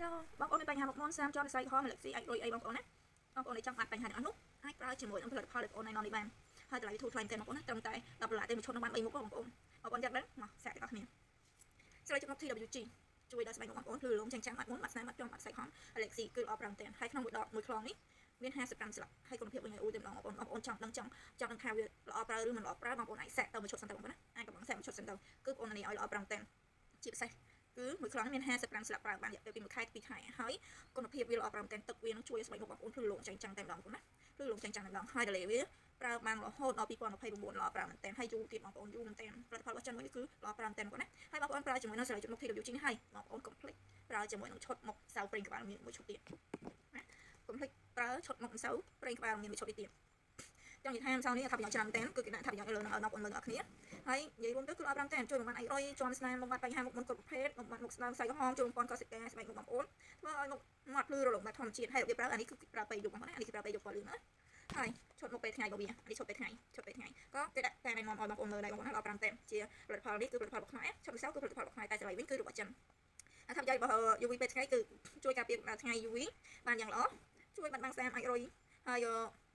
Hello បងប្អូនមានបញ្ហាមកមុនសាមជាប់វិស័យខម Galaxy A100 អីបងប្អូនណាបងប្អូនដែលចង់បាត់បញ្ហាទាំងអស់នោះអាចប្រើជាមួយនឹងផលិតផលដែលបងប្អូនណែនាំនេះបានហើយតម្លៃធូរថ្លៃមែនទេបងប្អូនណាត្រឹមតែ$10ទេមួយឈុតនឹងបាន3មុខបងប្អូនយកដឹងមកសាកទាំងអស់គ្នាស្រីជុំមុខ TWG ជួយដល់ស្បែកមុខបងប្អូនភ្លឺរលោងចាំងចាំងអត់មុនបាត់ស្នាមអត់ចំបាត់ស្បែកខំ Galaxy គឺល្អប្រាំតែហើយក្នុងមួយខ្លងនេះមាន55ស្លាកហើយគុណភាពវិញអូតែម្ដងបងប្អូនចង់ដឹងថាវាល្អប្រើឬមិនល្អប្រើបងប្អូនអាចសាកទៅមួយឈុតសិនទៅបងប្អូនណាអាចកំងសាកមួយឈុតសិនទៅគឺបងប្អូននេះឲ្យល្អប្រាំតែជាពិសេសគឺមួយខ្លងមាន55ស្លាកប្រើបានរយៈពេលពី1ខែ2ខែហើយគុណភាពវាល្អប្រាំតែទឹកវានឹងជួយស្បែកមុខបងប្អូនភ្លឺរលោងចាំងចាំងតែម្ដងបងប្អូនណាភ្លឺរលោងចាំងចាំងតែម្ដងហើយតលេវាប្រើបានរហូតដល់2029ល្អប្រាំមែនតែហើយយូរទៀតបងប្អូនយូរមែនតែផលិតផលរបស់ចិនមួយនេះគឺល្អប្រាំតែបងប្អូនណាហើយបងប្អូនប្រើជាមួយនឹងស្រីជុំមុខ TWG នេះហើយបងប្អូនកុំភ្លេចប្រើជាមួយនឹងឈុតមុខសៅប្រេងក្បាលមានមួយឈុតទៀតណាកុំភ្លេចប្រើឈុតមុខសៅប្រេងក្បាលមានមួយឈុតទៀតចង់និយាយថាម្សិលនេះថាប្រយោជន៍ច្រើនមែនគឺគេដាក់ថាប្រយោជន៍លើនឹងឲ្យបងប្អូនមើលអ្នកគ្នាហើយនិយាយរួមទៅគឺល្អប្រាំតែជួយបំបត្តិអីជាន់ស្នាមបំបត្តិបញ្ហាមុខមុនគ្រប់ប្រភេទបំបត្តិមុខស្នាមស្បែកក្រហមជួយបំពេញកោសិកាស្បែកមុខបងប្អូនធ្វើឲ្យមុខមាត់ភ្លឺរលោងបែបធម្មជាតិហើយរបៀបប្រើអានេះគឺប្រើពេលយប់បងប្អូនណាអានេះគឺប្រើពេលយប់ពលឺណាហើយឈុតមុខពេលថ្ងៃរបស់វាអានេះឈុតពេលថ្ងៃក៏គេដាក់តែណែនាំឲ្យបងប្អូនមើលដែរបងប្អូនណាល្អប្រាំតែជាផលិតផលនេះគឺផលិតផលរបស់ខ្មែរឈុតពិសេសគឺផលិតផលរបស់ខ្មែរតែស្រីវិញគឺរបស់ចិនថាប្រយោជន៍របស់ UV ពេលថ្ងៃគឺជួយការពារថ្ងៃ UV បានយ៉ាងល្អជួយបាត់បង់ស្នាមអាចរុយហើយ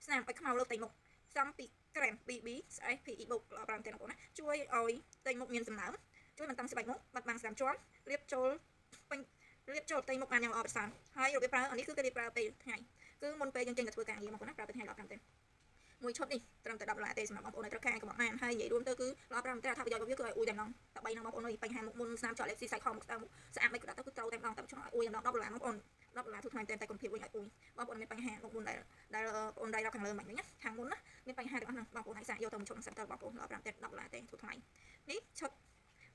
ស្នាមឲ្យខ្មៅលើផ្ទៃមុខសំពីក្រែម BB ស្អី PE បុកល្អប្រាំតែបងប្អូនណាជួយឲ្យផ្ទៃមុខមានសំណើមជួយបន្តស្បែកមុខបាត់បង់ស្នាមជាប់រៀបចូលផ្ទៃមុខបានយ៉ាងល្អប្រសើរហើយរបៀបប្រើអានេះគឺគេរៀបប្រើពេលថ្ងៃគឺមុនពេលយើងចេញទៅធ្វើការងារបងប្អូនណាប្រើពេលថ្ងៃល្អប្រាំតែមួយឈុតនេះត្រឹមតែ$10ទេសម្រាប់បងប្អូនដែលត្រូវការកំងបានហើយនិយាយរួមទៅគឺល្អប្រាំតែថាប្រយោជន៍របស់វាគឺឲ្យអ៊ុយតែម្ដងតែ3បងប្អូននៅបញ្ហាមុខមុនស្នាមចោល Galaxy សាច់ខំមុខស្អាតស្អាតមិនក៏ដាក់ទៅគឺត្រូវតែម្ដងតែចង់ឲ្យអ៊ុយតែម្ដង$10បងប្អូន$10ធូរថ្លៃតែគុណភាពវិញឲ្យអ៊ុយបងប្អូនមានបញ្ហាមុខមុនដែលបងប្អូនដៃរកខាងលើមិនវិញណាខាងមុនណាមានបញ្ហាទាំងអស់ហ្នឹងបងប្អូនអាចសាកយកទៅមួយឈុតសិនទៅបងប្អូនល្អប្រាំតែ$10ទេធូរថ្លៃនេះឈុត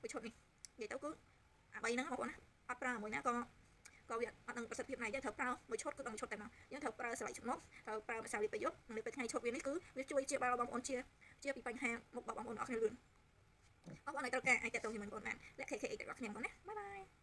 មួយឈុតនេះនិយាយទៅគឺអា3ហ្នឹងបងប្អូនណាអត់ប្រើមួយណាក៏វាអត់នឹងប្រសិទ្ធភាពណាយើងត្រូវប្រើមួយឈុតគឺដល់មួយឈុតតែម្ដងយើងត្រូវប្រើស្លៃឈុតមុខត្រូវប្រើម្សៅលាបពេលយប់និងលាបពេលថ្ងៃឈុតវានេះគឺវាជួយជាបាលបងប្អូនជាពីបញ្ហាមុខបងប្អូនអស់គ្នាលឿនបងប្អូនអាចត្រូវការអាចតទៅជាមួយបងប្អូនបានលាក់ KKX ទាំងអស់គ្នាបងប្អូនណាបាយបាយ